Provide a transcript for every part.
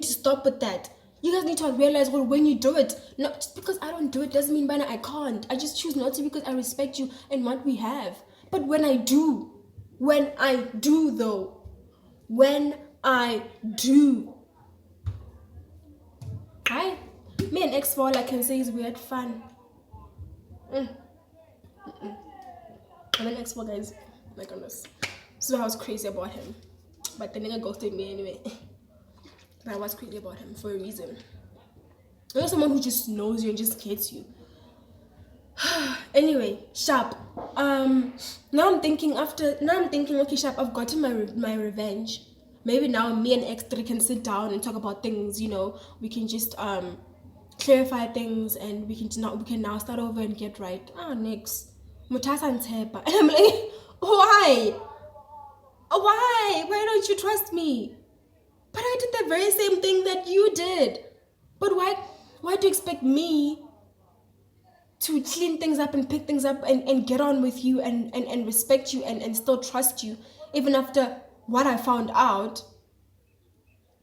to stop with that. You guys need to realize, well, when you do it, not just because I don't do it doesn't mean I can't. I just choose not to because I respect you and what we have. But when I do though, when I do, me and X4, I can say, is we had fun. I'm an X4, guys. My goodness. So I was crazy about him, but the nigga ghosted me anyway. But I was crazy about him for a reason. You know, someone who just knows you and just gets you. Anyway, sharp. Now I'm thinking, okay, sharp, I've gotten my revenge. Maybe now me and X3 can sit down and talk about things. You know, we can just clarify things, and we can now start over and get right. Next, Mutasa and Tepa. And I'm like, why don't you trust me? But I did the very same thing that you did. But why do you expect me to clean things up and pick things up and get on with you and respect you and still trust you even after what I found out?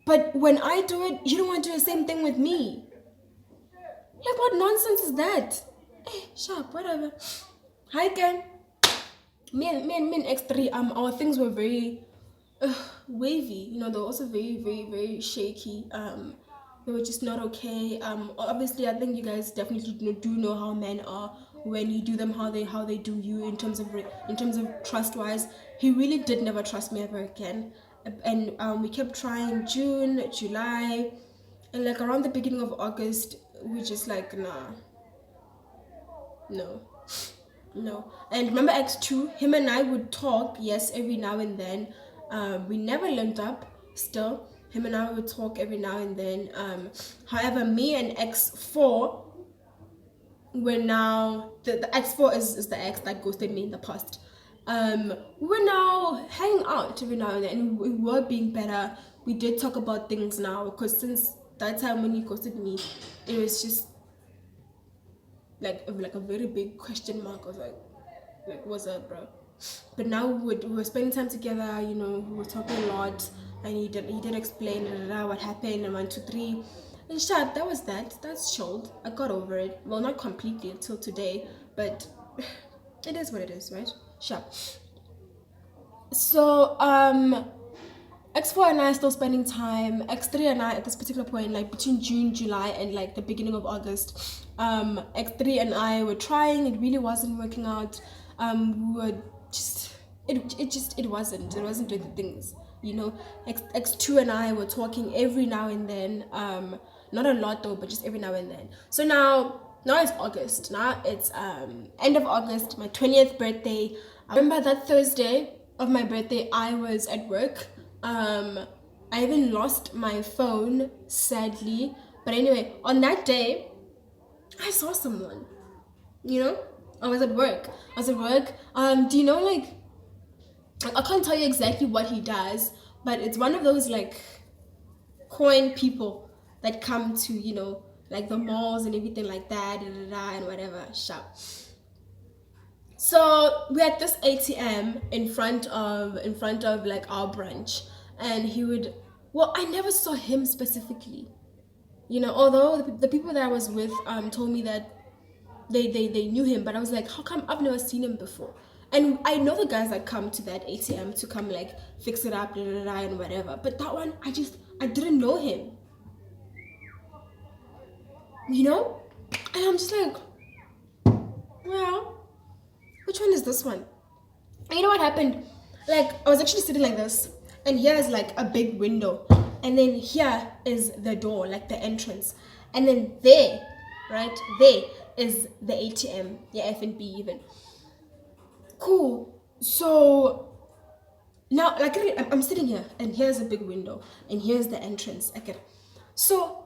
But when I do it, you don't want to do the same thing with me. Like, what nonsense is that? Sharp, whatever. Hi, Ken. Me and X3, our things were very wavy. You know, they were also very, very, very shaky. They were just not okay. Obviously, I think you guys definitely do know how men are when you do them, how they do you in terms of trust wise. He really did never trust me ever again, and we kept trying June, July, and like around the beginning of August, we just like, nah, no. And remember X2, him and I would talk, yes, every now and then. We never linked up still. Him and I would talk every now and then. However, me and X4 were now, the X4 is the ex that ghosted me in the past. We're now hanging out every now and then, and we were being better. We did talk about things now, because since that time when he ghosted me, it was just like a very big question mark. I was like what's up, bro? But now we were spending time together, you know, we were talking a lot, and he did explain what happened and 1, 2, 3. And sharp, that's chilled. I got over it. Well, not completely until today, but it is what it is, right? Sharp. So X4 and I are still spending time. X3 and I at this particular point, like between June, July, and like the beginning of August, X3 and I were trying. It really wasn't working out. We were just it wasn't doing the things, you know. X2 and I were talking every now and then, not a lot though, but just every now and then. So now it's August. Now it's end of August, my 20th birthday. I remember that Thursday of my birthday, I was at work. I even lost my phone, sadly. But anyway, on that day, I saw someone, you know. I was at work. Do you know, like, I can't tell you exactly what he does, but it's one of those like coin people that come to, you know, like the malls and everything like that, and whatever, sharp. So we had this ATM in front of like our branch, and he would, well, I never saw him specifically, you know, although the people that I was with told me that they knew him, but I was like, how come I've never seen him before? And I know the guys that come to that ATM to come like fix it up, and whatever, but that one, I didn't know him, you know. And I'm just like, well, which one is this one? And you know what happened? Like, I was actually sitting like this, and here is like a big window, and then here is the door, like the entrance, and then there, right there is the ATM, the F&B even. Cool. So now, like, I'm sitting here, and here's a big window, and here's the entrance. Okay, so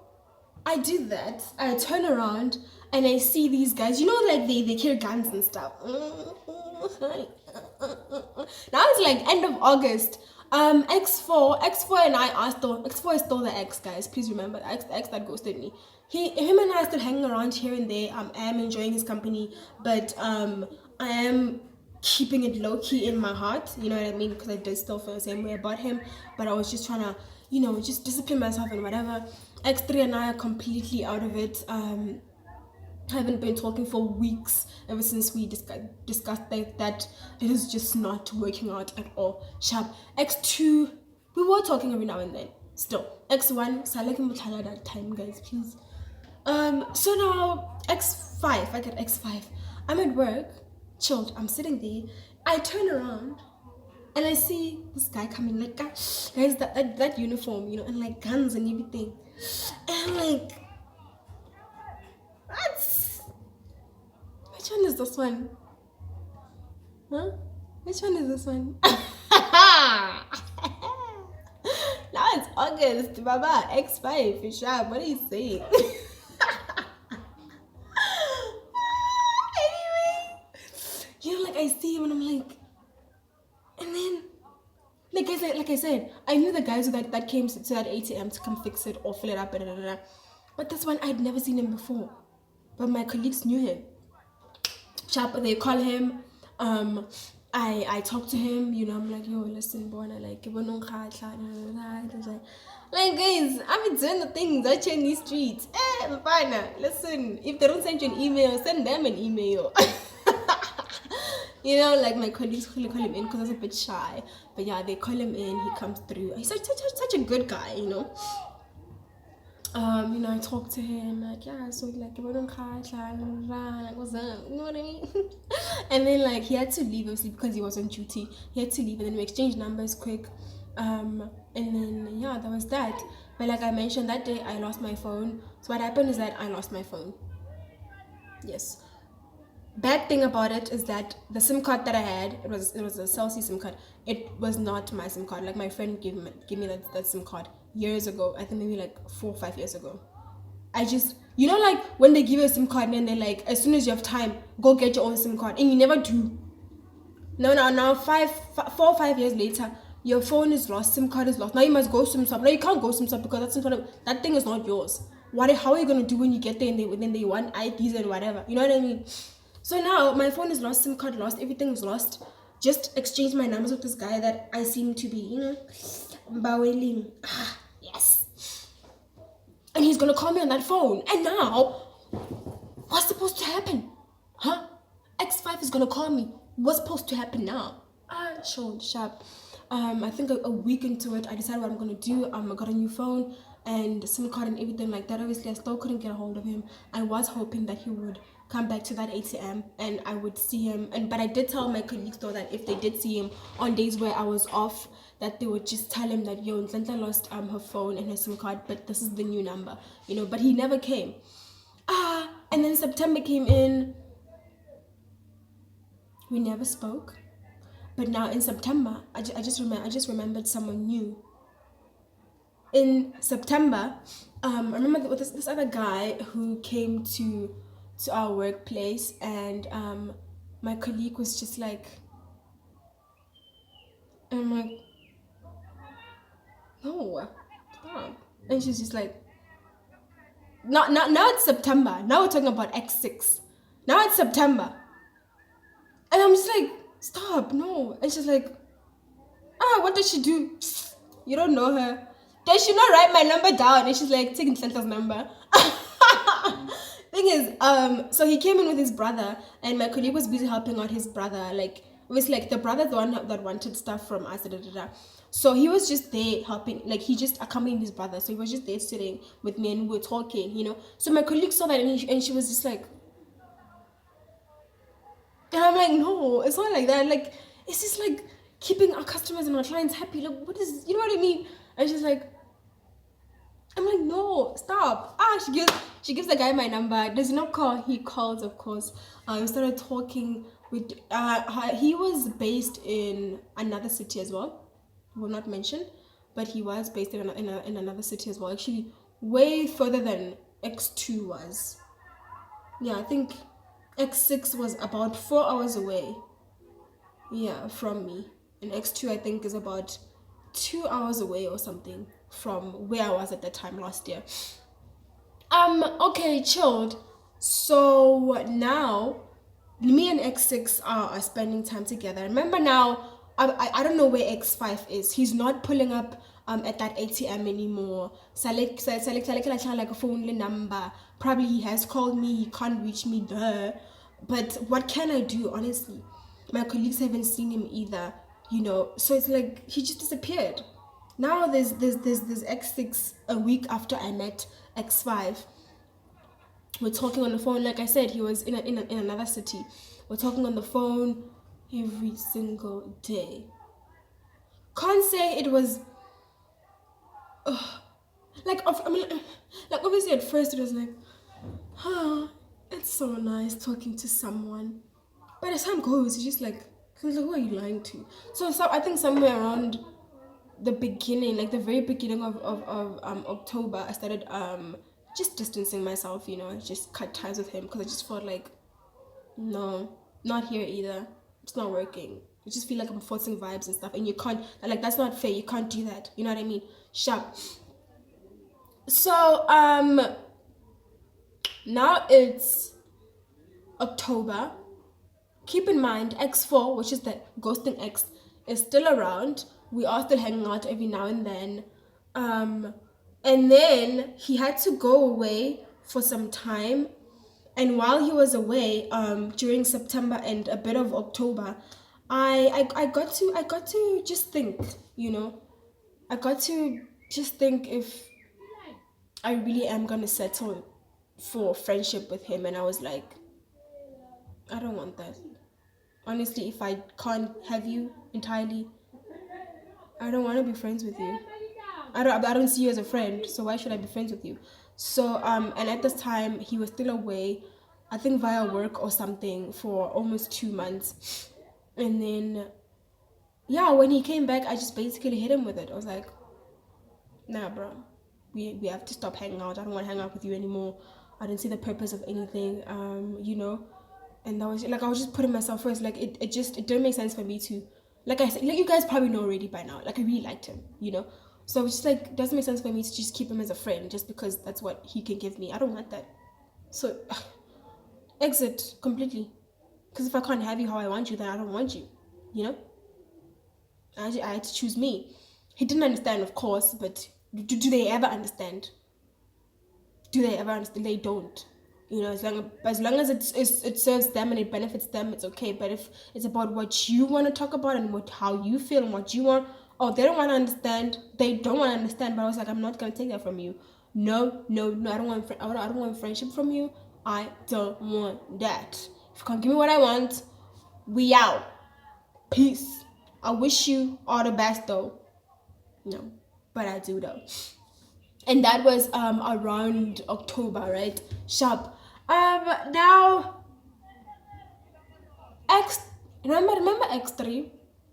I did that. I turn around, and I see these guys. You know, like they carry guns and stuff. Now it's like end of August. X4 and I are still, X4 is still the ex, guys. Please remember, the ex that ghosted me. Him and I are still hanging around here and there. I am enjoying his company, but I am keeping it low key in my heart. You know what I mean? Because I did still feel the same way about him, but I was just trying to, you know, just discipline myself and whatever. X3 and I are completely out of it. Haven't been talking for weeks ever since we discussed that it is just not working out at all. Sharp. X2, we were talking every now and then. Still. X1, so I like that time, guys, please. So now X5, I get X5. I'm at work, chilled, I'm sitting there. I turn around and I see this guy coming, like, guys, that uniform, you know, and like guns and everything. And I'm like, what? Which one is this one? Huh? Which one is this one? Now it's August, Baba. X5, Fishab. What are you saying? Anyway, you know, like I see him and I'm like, and then, like I said, I knew the guys that came to that ATM to come fix it or fill it up, but this one I'd never seen him before. But my colleagues knew him. Sharp, they call him. I talk to him, you know, I'm like, yo, listen, boy, like guys, I've been doing the things out here in these streets. Listen, if they don't send you an email, send them an email. You know, like my colleagues call him in because I was a bit shy. But yeah, they call him in, he comes through. He's such a good guy, you know. You know, I talk to him, like, yeah, so like, like, what's up? You know what I mean? And then like he had to leave, obviously, because he was on duty. He had to leave, and then we exchanged numbers quick. And then yeah, that was that. But like I mentioned, that day I lost my phone. So what happened is that I lost my phone. Yes. Bad thing about it is that the SIM card that I had, it was a Celsius SIM card. It was not my SIM card. Like my friend gave me that SIM card years ago. I think maybe like 4 or 5 years ago. I just, you know, like when they give you a SIM card and then they're like, as soon as you have time, go get your own SIM card, and you never do. Now 4 or 5 years later, your phone is lost, SIM card is lost. Now you must go SIM swap. Now you can't go SIM swap because that thing is not yours. How are you gonna do when you get there and then they want IDs and whatever? You know what I mean? So now my phone is lost, SIM card lost, everything is lost. Just exchange my numbers with this guy that I seem to be, you know, bawling. Yes. And he's gonna call me on that phone. And now, what's supposed to happen? Huh? X5 is gonna call me. What's supposed to happen now? Sharp. I think a week into it, I decided what I'm gonna do. I got a new phone and SIM card and everything like that. Obviously, I still couldn't get a hold of him. I was hoping that he would come back to that ATM and I would see him. But I did tell my colleagues though that if they did see him on days where I was off, that they would just tell him that, yo, Ntlantla lost her phone and her SIM card, but this is the new number, you know. But he never came. And then September came in. We never spoke. But now in September, I just remembered someone new. In September, I remember this other guy who came to our workplace, and my colleague was just like, and I'm like, no, stop. And she's just like, now it's September. Now we're talking about X6. Now it's September. And I'm just like, stop, no. And she's like, what did she do? You don't know her. Does she not write my number down? And she's like, taking Santa's number. Thing is, so he came in with his brother, and my colleague was busy helping out his brother. Like, obviously, like the brother's the one that wanted stuff from us. So he was just there helping. Like, he just accompanied his brother. So he was just there sitting with me, and we were talking, you know. So my colleague saw that, and she was just like, and I'm like, no, it's not like that. Like, it's just like keeping our customers and our clients happy. Like, what is, you know what I mean? And she's like, I'm like, no, stop. She gives the guy my number. Does not call. He calls, of course. We started talking with. He was based in another city as well. Will not mention, but he was based in another city as well. Actually, way further than X2 was. Yeah, I think X6 was about 4 hours away. Yeah, from me. And X2 I think is about 2 hours away or something from where I was at that time last year. Okay, chilled. So now me and X6 are spending time together. Remember now, I don't know where X5 is. He's not pulling up at that ATM anymore. Like a phone number. Probably he has called me, he can't reach me there. But what can I do, honestly? My colleagues haven't seen him either, So it's like he just disappeared. Now there's X6 a week after I met X5. We're talking on the phone. Like I said, he was in another city. We're talking on the phone every single day. Can't say it was like obviously at first it was like, it's so nice talking to someone. But as time goes, it's just like, who are you lying to? So I think somewhere around the beginning, like the very beginning of October, I started just distancing myself, just cut ties with him, because I just felt like, no, not here either. It's not working. I just feel like I'm forcing vibes and stuff, and you can't, like, that's not fair. You can't do that. You know what I mean? Sharp. So now it's October. Keep in mind, X4, which is the ghosting X, is still around. We are still hanging out every now and then. And then he had to go away for some time. And while he was away, during September and a bit of October, I got to just think, I got to just think if I really am gonna settle for friendship with him. And I was like, I don't want that. Honestly, if I can't have you entirely, I don't want to be friends with you. I don't see you as a friend, so why should I be friends with you? So and at this time he was still away, I think via work or something, for almost 2 months. And then when he came back, I just basically hit him with it. I was like, nah, bro, we have to stop hanging out. I don't want to hang out with you anymore. I didn't see the purpose of anything, and that was like, I was just putting myself first. Like it didn't make sense for me to, like I said, like you guys probably know already by now, like I really liked him, so it's just like, it doesn't make sense for me to just keep him as a friend just because that's what he can give me. I don't want that. So exit completely, because if I can't have you how I want you, then I don't want you. I had to choose me. He didn't understand, of course, but do they ever understand? They don't. As long as it serves them and it benefits them, it's okay. But if it's about what you want to talk about and how you feel and what you want, they don't want to understand. They don't want to understand. But I was like, I'm not gonna take that from you. No. I don't want friendship from you. I don't want that. If you can't give me what I want, we out. Peace. I wish you all the best though. No, but I do though. And that was around October, right? Sharp. Now remember X3,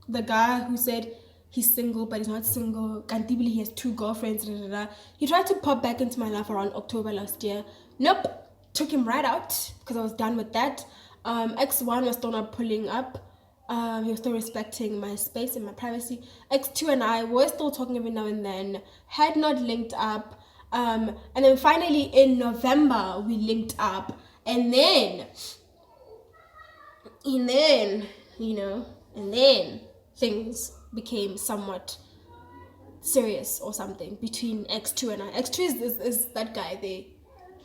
the guy who said he's single but he's not single. Cantibly, he has 2 girlfriends. He tried to pop back into my life around October last year. Nope, took him right out because I was done with that. X1 was still not pulling up. He was still respecting my space and my privacy. X2 and I were still talking every now and then, had not linked up. And then finally in November we linked up, and then things became somewhat serious or something between X2 and I. X2 is that guy.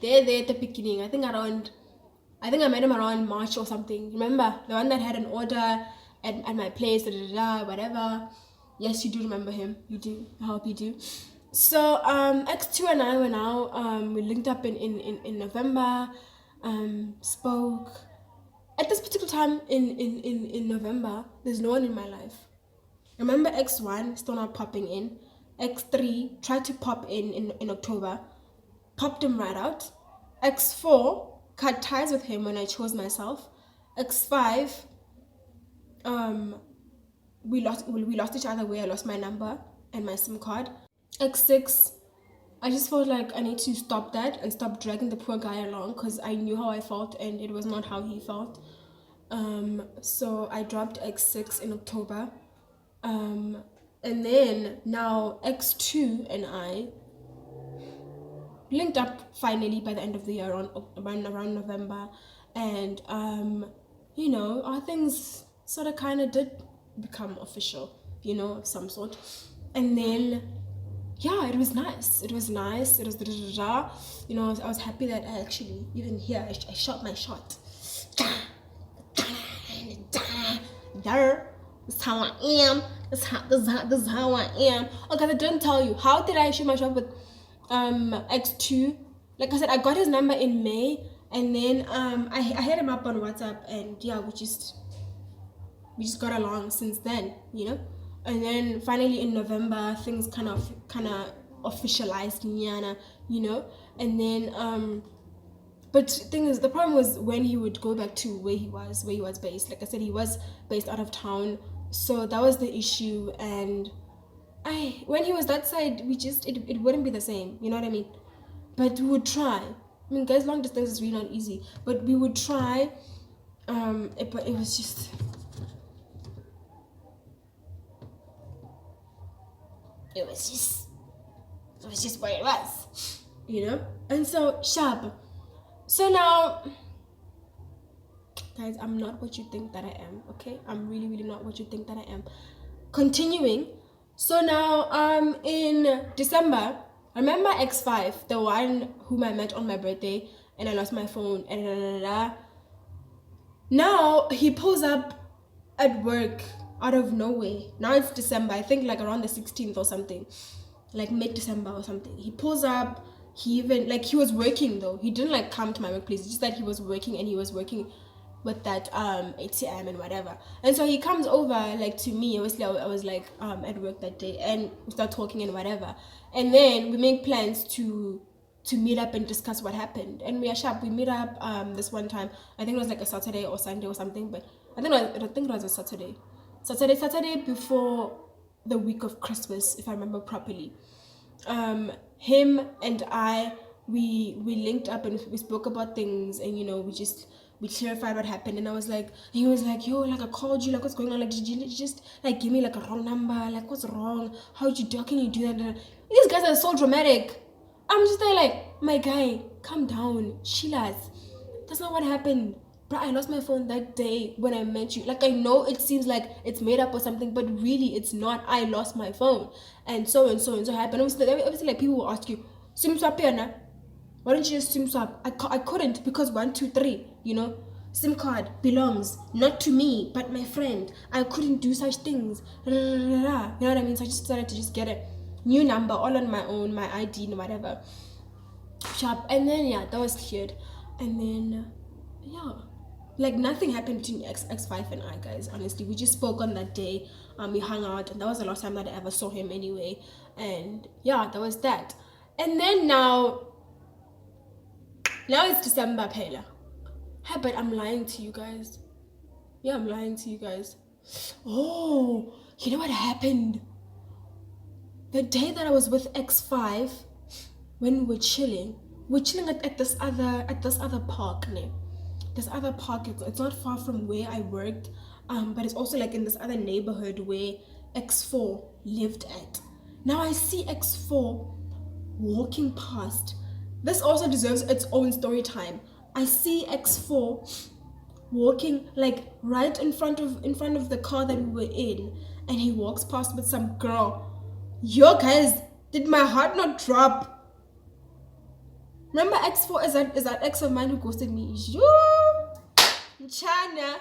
They're there at the beginning. I think I met him around March or something. Remember? The one that had an order at my place, whatever. Yes, you do remember him. You do. I hope you do. So X2 and I were now, we linked up in November, spoke. At this particular time in November, there's no one in my life. Remember X1 still not popping in. X3 tried to pop in October, popped him right out. X4 cut ties with him when I chose myself. X5, we lost each other where I lost my number and my SIM card. X6, I just felt like I need to stop that and stop dragging the poor guy along, because I knew how I felt and it was not how he felt. So I dropped X6 in October. And then now X2 and I linked up finally by the end of the year, around November, and our things sort of kind of did become official, of some sort. And then yeah, it was nice. It was nice. It was da-da-da-da. You know, I was happy that I actually, even here, I shot my shot. Yeah, that's how I am. This is how I am. Okay, I didn't tell you. How did I shoot my shot with X2? Like I said, I got his number in May, and then I hit him up on WhatsApp, and yeah, we just got along since then, you know. And then finally in November, things kind of officialized, you know. And then but the thing is, the problem was when he would go back to where he was based. Like I said, he was based out of town, so that was the issue. And when he was that side, we just it wouldn't be the same, you know what I mean. But we would try. I mean, guys, long distance is really not easy, but we would try. But it was just what it was, you know. And so sharp. So now, guys, I'm not what you think that I am, okay? I'm really, really not what you think that I am. Continuing. So now, in December, I remember X5, the one whom I met on my birthday, and I lost my phone, and now he pulls up at work out of nowhere. Now it's December, I think like around the 16th or something, like mid-December or something. He pulls up. He even, like, he was working though. He didn't like come to my workplace. It's just that he was working, and he was working with that ATM and whatever. And so he comes over like to me. Obviously, I was like at work that day, and we start talking and whatever. And then we make plans to meet up and discuss what happened. And we are sharp. We meet up this one time. I think it was like a Saturday or Sunday or something. But I think it was a Saturday. Saturday before the week of Christmas, if I remember properly. Him and I, we linked up and we spoke about things, and you know, we clarified what happened. And I was like, and he was like, yo, like I called you, like what's going on, like did you just like give me like a wrong number, like what's wrong, how can you do that? These guys are so dramatic. I'm just there like, my guy, calm down, chill. That's not what happened. Bro, I lost my phone that day when I met you. Like, I know it seems like it's made up or something, but really it's not. I lost my phone. And so happened. Obviously, like, people will ask you, SIM swap here, why don't you just SIM swap? I couldn't because 1, 2, 3, you know. SIM card belongs not to me, but my friend. I couldn't do such things. You know what I mean? So I just decided to just get a new number all on my own, my ID and whatever. Sharp. And then, yeah, that was cleared. And then, yeah. Like nothing happened between X5 and I, guys. Honestly, we just spoke on that day. We hung out, and that was the last time that I ever saw him anyway. And yeah, that was that. And then now it's December, Pela. Hey, but I'm lying to you guys. Yeah, I'm lying to you guys. Oh, you know what happened? The day that I was with X5, when we were chilling at this other park, ne? This other park, it's not far from where I worked, but it's also like in this other neighborhood where X4 lived at. Now I see X4 walking past. This also deserves its own story time. I see X4 walking like right in front of the car that we were in, and he walks past with some girl. Yo guys, did my heart not drop? Remember X4 is that ex of mine who ghosted me? Yo, China,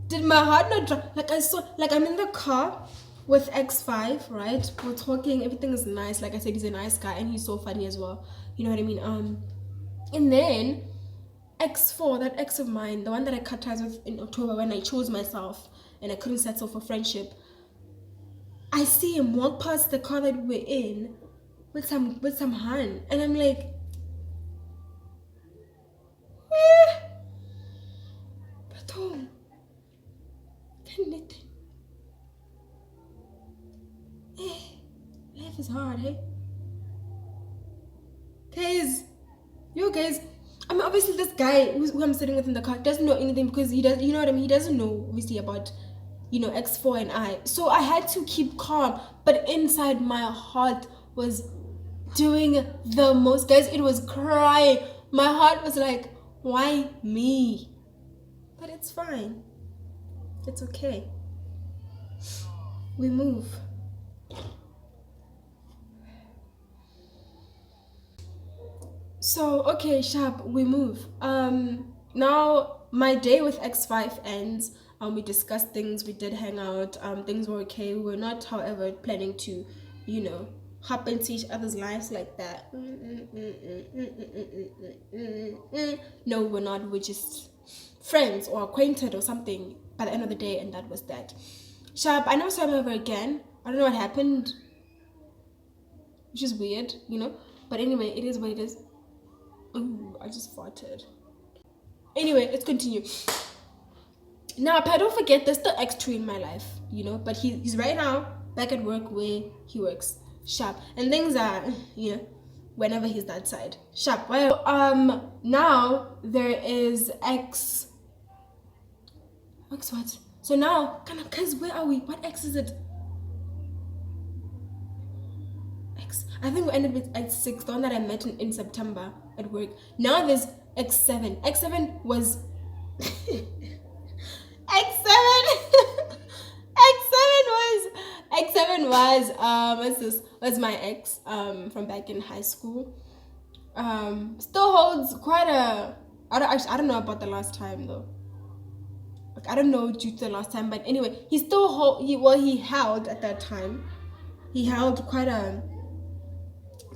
did my heart not drop? Like I saw, like I'm in the car with X5, right? We're talking, everything is nice. Like I said, he's a nice guy and he's so funny as well. You know what I mean? And then X4, that ex of mine, the one that I cut ties with in October when I chose myself and I couldn't settle for friendship. I see him walk past the car that we're in with some hand, and I'm like, Baton, life is hard, hey? Guys, I mean, obviously this guy who I'm sitting with in the car doesn't know anything because he does, you know what I mean? He doesn't know, obviously, about, you know, X4 and I. So I had to keep calm, but inside my heart was doing the most. Guys, it was crying. My heart was like, why me? But it's fine. It's okay. We move. So okay, sharp, we move. Now my day with X5 ends. We discussed things, we did hang out, things were okay. We were not, however, planning to, you know, hop into each other's lives like that. No, we're not. We're just friends or acquainted or something by the end of the day, and that was that. Sharp, I never saw him ever again. I don't know what happened, which is weird, you know. But anyway, it is what it is. Ooh, I just farted. Anyway, let's continue. Now, but don't forget, there's still X2 in my life, you know, but he's right now back at work where he works. Sharp. And things are, you know, whenever he's that side. Sharp. Well, now there is X what? So now, guys, where are we? What X is it? I think we ended with X6, the one that I met in September at work. Now there's X7. X7 was X7 X7 what's this? Was my ex from back in high school. Still holds quite a I don't know about the last time though. Like I don't know due to the last time, but anyway, he still he held at that time. He held quite a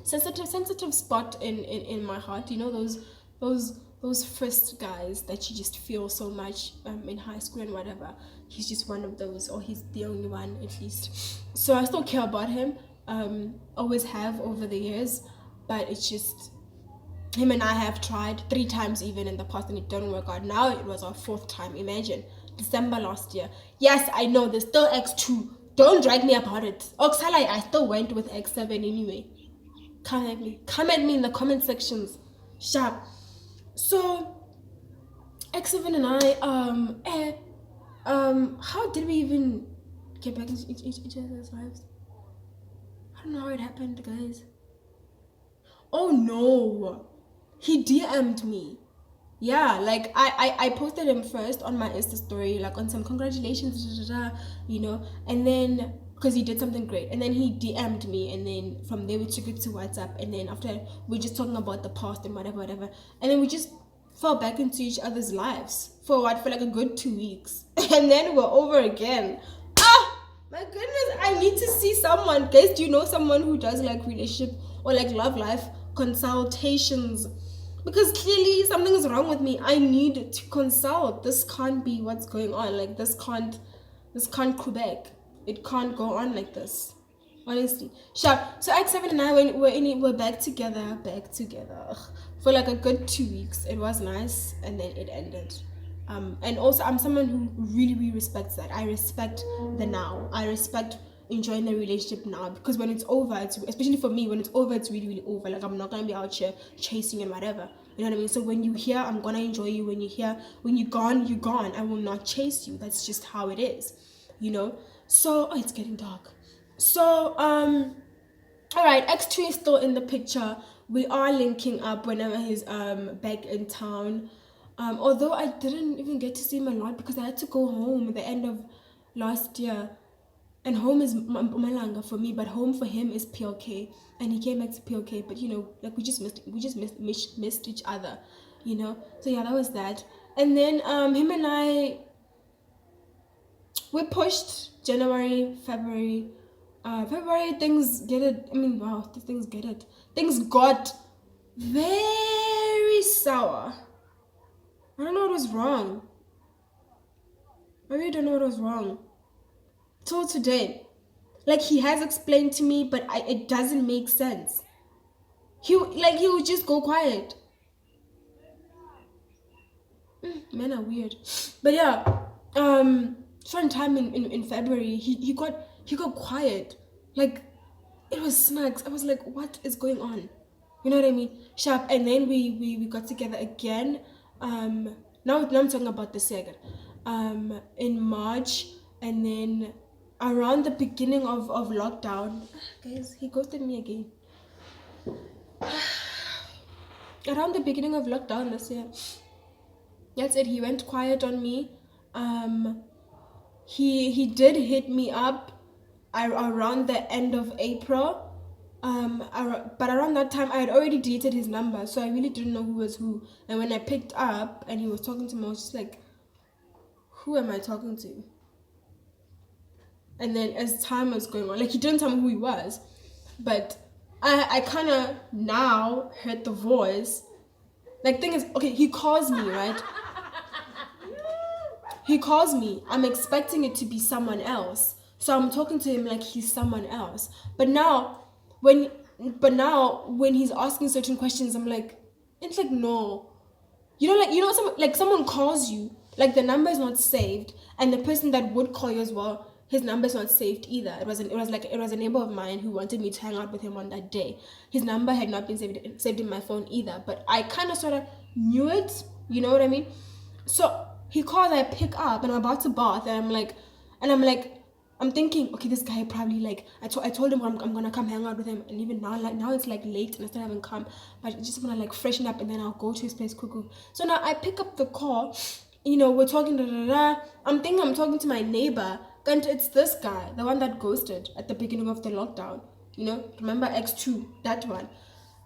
sensitive spot in my heart, you know, those first guys that you just feel so much in high school and whatever. He's just one of those, or he's the only one at least. So I still care about him, always have over the years, but it's just him and I have tried 3 times even in the past and it didn't work out. Now it was our 4th time. Imagine, December last year. Yes, I know there's still X2, don't drag me about it. Oxala, I still went with X7 anyway. Come at me in the comment sections. Sharp. So X7 and I how did we even get back into each other's lives? I don't know how it happened, guys. Oh no, he DM'd me. Yeah, like I posted him first on my Insta story, like on some congratulations, you know, and then because he did something great, and then he DM'd me, and then from there we took it to WhatsApp, and then after we're just talking about the past and whatever, and then we just fell back into each other's lives for like a good 2 weeks, and then we're over again. Ah, my goodness, I need to see someone. Guys, do you know someone who does like relationship or like love life consultations? Because clearly something is wrong with me. I need to consult. This can't be what's going on. Like this can't Quebec. It can't go on like this, honestly. Sure. So X7 and I we're back together for like a good 2 weeks. It was nice, and then it ended. And also I'm someone who really respects that. I respect the now. I respect enjoying the relationship now, because when it's over, especially for me, when it's over, it's really over. Like I'm not gonna be out here chasing and whatever. You know what I mean? So when you're here, I'm gonna enjoy you. When you're here, when you're gone, you're gone. I will not chase you. That's just how it is, you know. So it's getting dark. So all right, X2 is still in the picture. We are linking up whenever he's back in town. Although I didn't even get to see him a lot because I had to go home at the end of last year. And home is Mpumalanga for me, but home for him is PLK, and he came back to PLK. But you know, like we just missed each other, you know. So yeah, that was that. And then him and I, we pushed January, February. February things get it. I mean, wow, things get it. Things got very sour. I don't know what was wrong. I really don't know what was wrong. Till today, like he has explained to me, but it doesn't make sense. He would just go quiet. Men are weird. But yeah, certain time in February, he got quiet. Like it was snacks. I was like, what is going on? You know what I mean? Sharp. And then we got together again. Now I'm talking about the second. In March, and then around the beginning of lockdown, guys, he ghosted me again. Around the beginning of lockdown this year, that's it. He went quiet on me. He did hit me up around the end of April, But around that time, I had already deleted his number, so I really didn't know who was who. And when I picked up and he was talking to me, I was just like, who am I talking to? And then as time was going on, like, he didn't tell me who he was, but I kind of now heard the voice. Like, thing is, okay, he calls me, right? He calls me. I'm expecting it to be someone else. So I'm talking to him like he's someone else. When now when he's asking certain questions, I'm like, it's like, no. Someone calls you, like the number is not saved, and the person that would call you as well, his number is not saved either. It was a neighbor of mine who wanted me to hang out with him on that day. His number had not been saved in my phone either, but I kind of sort of knew it. You know what I mean? So he calls, I pick up, and I'm about to bath, and I'm like, I'm thinking, okay, this guy probably, like, I told him I'm gonna come hang out with him, and even now, like, now it's like late and I still haven't come, but I just wanna like freshen up and then I'll go to his place cuckoo. So now I pick up the call, we're talking, I'm thinking I'm talking to my neighbor, and it's this guy, the one that ghosted at the beginning of the lockdown. Remember X2, that one.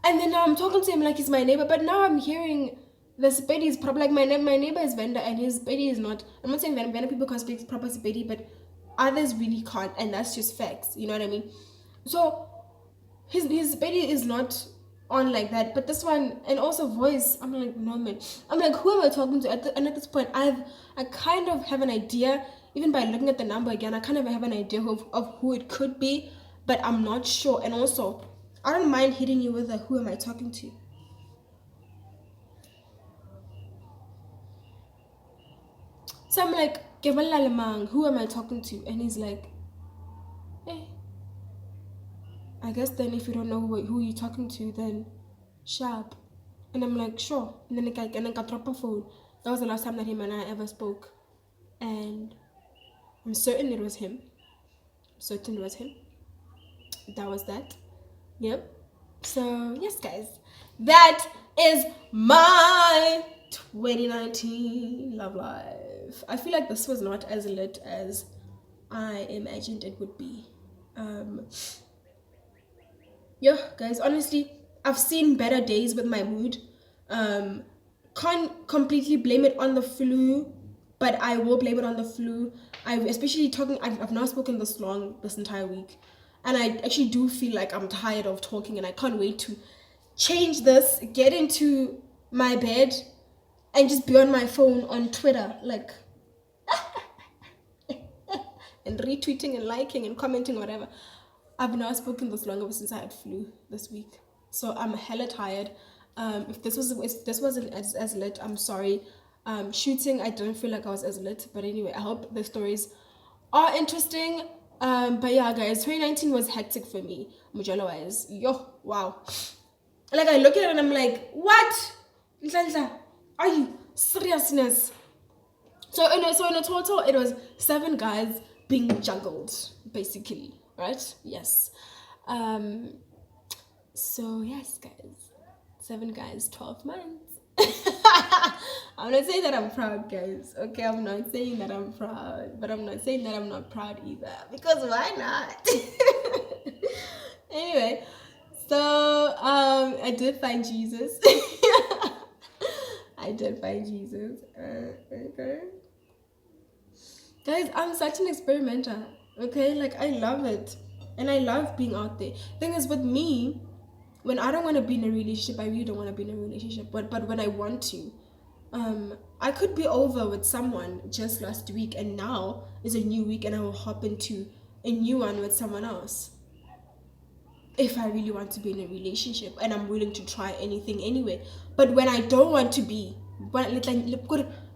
And then now I'm talking to him like he's my neighbor, but now I'm hearing the Sepedi is probably like my neighbor is Venda, and his Sepedi is not. I'm not saying Venda people can't speak proper Sepedi, but others really can't, and that's just facts. You know what I mean? So his Sepedi is not on like that, but this one, and also voice, I'm like, no man. I'm like, who am I talking to? And at this point, I kind of have an idea, even by looking at the number again. I kind of have an idea of who it could be, but I'm not sure. And also, I don't mind hitting you with a who am I talking to. So I'm like, who am I talking to? And he's like, I guess then if you don't know who you're talking to, then sharp. And I'm like, sure. And then I drop a phone. That was the last time that him and I ever spoke. And I'm certain it was him. That was that. Yep. So, yes, guys. That is my 2019 love life. I feel like this was not as lit as I imagined it would be. Yeah, guys, honestly, I've seen better days with my mood. Can't completely blame it on the flu, but I will blame it on the flu. I've now spoken this long this entire week, and I actually do feel like I'm tired of talking, and I can't wait to change this, get into my bed, and just be on my phone on Twitter, like, and retweeting and liking and commenting, whatever. I've now spoken this long ever since I had flu this week, so I'm hella tired. If this wasn't as lit, I'm sorry. Shooting, I don't feel like I was as lit, but anyway, I hope the stories are interesting. But yeah, guys, 2019 was hectic for me, mujala wise. Yo, wow. Like, I look at it and I'm like, what? Are you seriousness? So in a total, it was 7 guys being juggled, basically, right? Yes. So yes, guys, 7 guys, 12 months. I'm not saying that I'm proud, guys. Okay, I'm not saying that I'm proud, but I'm not saying that I'm not proud either, because why not? Anyway, so I did find Jesus. I did find Jesus. Okay, guys, I'm such an experimenter. Okay, like, I love it, and I love being out there. Thing is, with me, when I don't want to be in a relationship, I really don't want to be in a relationship. But when I want to, I could be over with someone just last week, and now is a new week, and I will hop into a new one with someone else. If I really want to be in a relationship, and I'm willing to try anything anyway. But when I don't want to be,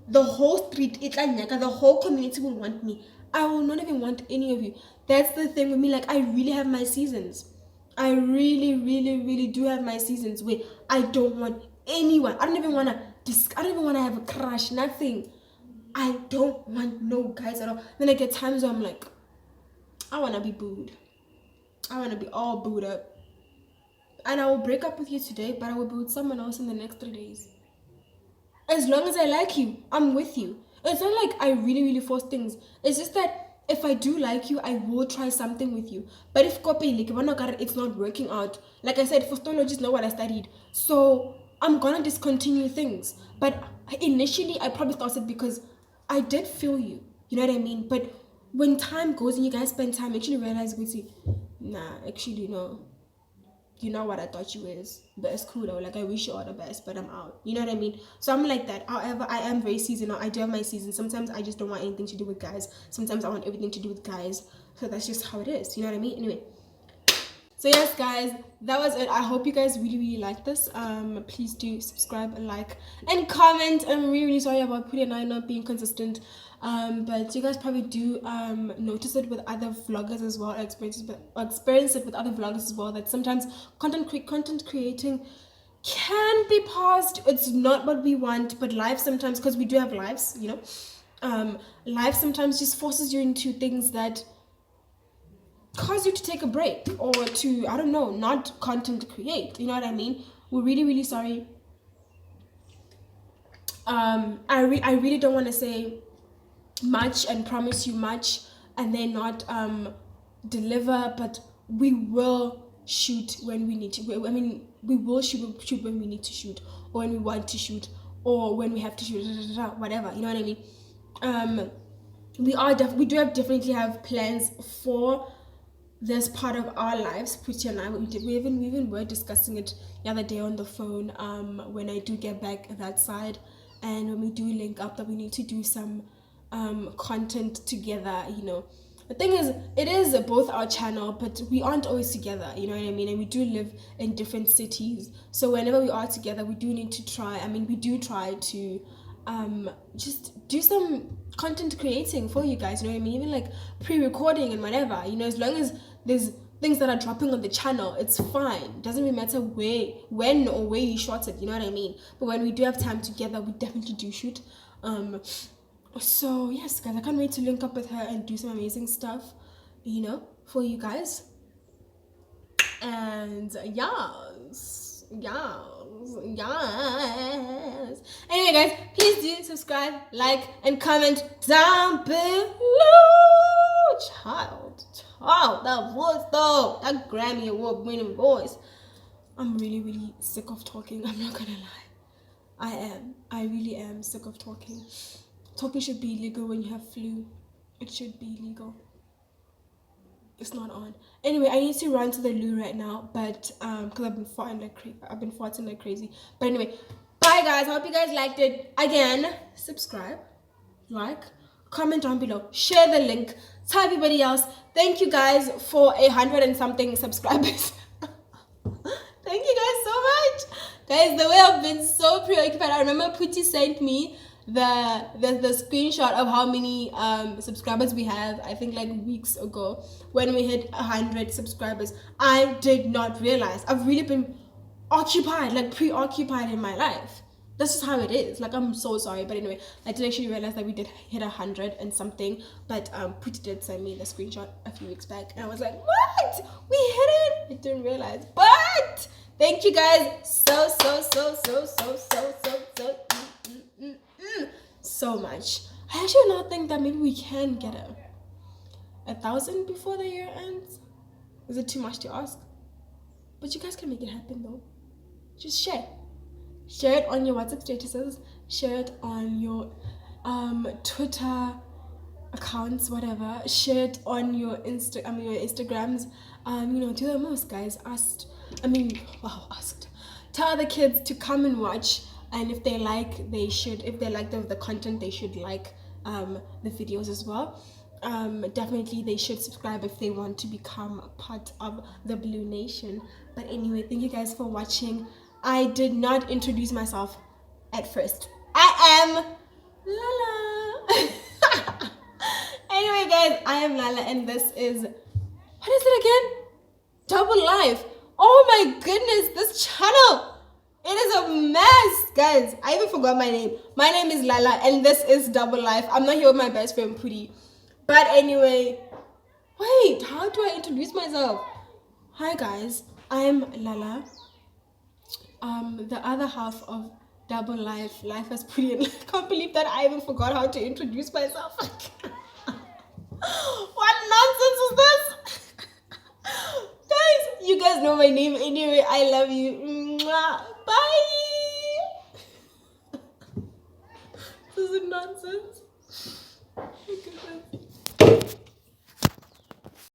the whole street, the whole community will want me. I will not even want any of you. That's the thing with me. Like, I really have my seasons. I really, really, really do have my seasons where I don't want anyone. I don't even want to have a crush. Nothing. I don't want no guys at all. Then I get times where I'm like, I want to be booed. I want to be all booed up. And I will break up with you today, but I will be with someone else in the next 3 days. As long as I like you, I'm with you. It's not like I really, really force things. It's just that if I do like you, I will try something with you. But if it's not working out, like I said, histology is not what I studied, so I'm gonna discontinue things. But initially, I probably started because I did feel you. You know what I mean? But when time goes and you guys spend time, actually realize, nah, actually no. You know what I thought you is, but it's cool though. Like, I wish you all the best, but I'm out. You know what I mean? So I'm like that. However, I am very seasonal. I do have my seasons. Sometimes I just don't want anything to do with guys. Sometimes I want everything to do with guys. So that's just how it is. You know what I mean? Anyway. So yes, guys, that was it. I hope you guys really, really like this. Please do subscribe and like and comment. I'm really, really sorry about Puri and I not being consistent. But you guys probably do notice it with other vloggers as well, experience it with other vloggers as well, that sometimes content creating can be paused. It's not what we want, but life sometimes, because we do have lives, you know, life sometimes just forces you into things that cause you to take a break, or to, I don't know, not content create. You know what I mean? We're really, really sorry. I really don't want to say much and promise you much and then not deliver, but we will shoot when we need to. I mean, we will shoot when we need to shoot, or when we want to shoot, or when we have to shoot, whatever. You know what I mean? We do definitely have plans for this part of our lives. Putty and I, we even were discussing it the other day on the phone, when I do get back that side, and when we do link up, that we need to do some content together. You know, the thing is, it is both our channel, but we aren't always together. You know what I mean? And we do live in different cities, so whenever we are together, we do need to try. I mean, we do try to just do some content creating for you guys. You know what I mean? Even like pre-recording and whatever. You know, as long as there's things that are dropping on the channel, it's fine. Doesn't really matter when or where you shot it. You know what I mean? But when we do have time together, we definitely do shoot. So yes, guys, I can't wait to link up with her and do some amazing stuff, you know, for you guys. And yes. Anyway, guys, please do subscribe, like, and comment down below. Child, that voice though, that Grammy Award winning voice. I'm really, really sick of talking. I'm not gonna lie. I really am sick of talking. Talking should be illegal when you have flu. It should be legal. It's not on. Anyway, I need to run to the loo right now, but because I've been farting like crazy. But anyway, bye guys. I hope you guys liked it. Again, subscribe, like, comment down below, share the link, tell everybody else. Thank you guys for 100 and something subscribers. Thank you guys so much, guys. The way I've been so preoccupied. I remember Putty sent me the screenshot of how many subscribers we have, I think like weeks ago, when we hit 100 subscribers. I did not realize. I've really been occupied, like preoccupied in my life. That's just how it is. Like, I'm so sorry, but anyway, I did actually realize that we did hit 100 and something. But Putty did send me the screenshot a few weeks back, and I was like, what? We hit it? I didn't realize. But thank you guys so much. I actually now think that maybe we can get 1,000 before the year ends. Is it too much to ask? But you guys can make it happen though. Just share it on your WhatsApp statuses, share it on your Twitter accounts, whatever. Share it on your Instagrams. You know, do the most, guys. Tell other kids to come and watch. And if they like, if they like the content, they should like the videos as well. Definitely they should subscribe if they want to become a part of the Blue Nation. But anyway, thank you guys for watching. I did not introduce myself at first. I am Lala. Anyway, guys, I am Lala, and this is, what is it again? Double Life. Oh my goodness, this channel. It is a mess, guys. I even forgot my name. My name is Lala, and this is Double Life. I'm not here with my best friend, Puri. But anyway, wait, how do I introduce myself? Hi, guys. I'm Lala. The other half of Double Life, Life as Puri. I can't believe that I even forgot how to introduce myself. What nonsense is this? Guys, you guys know my name anyway. I love you. Mwah. Bye. This is nonsense. Look at this.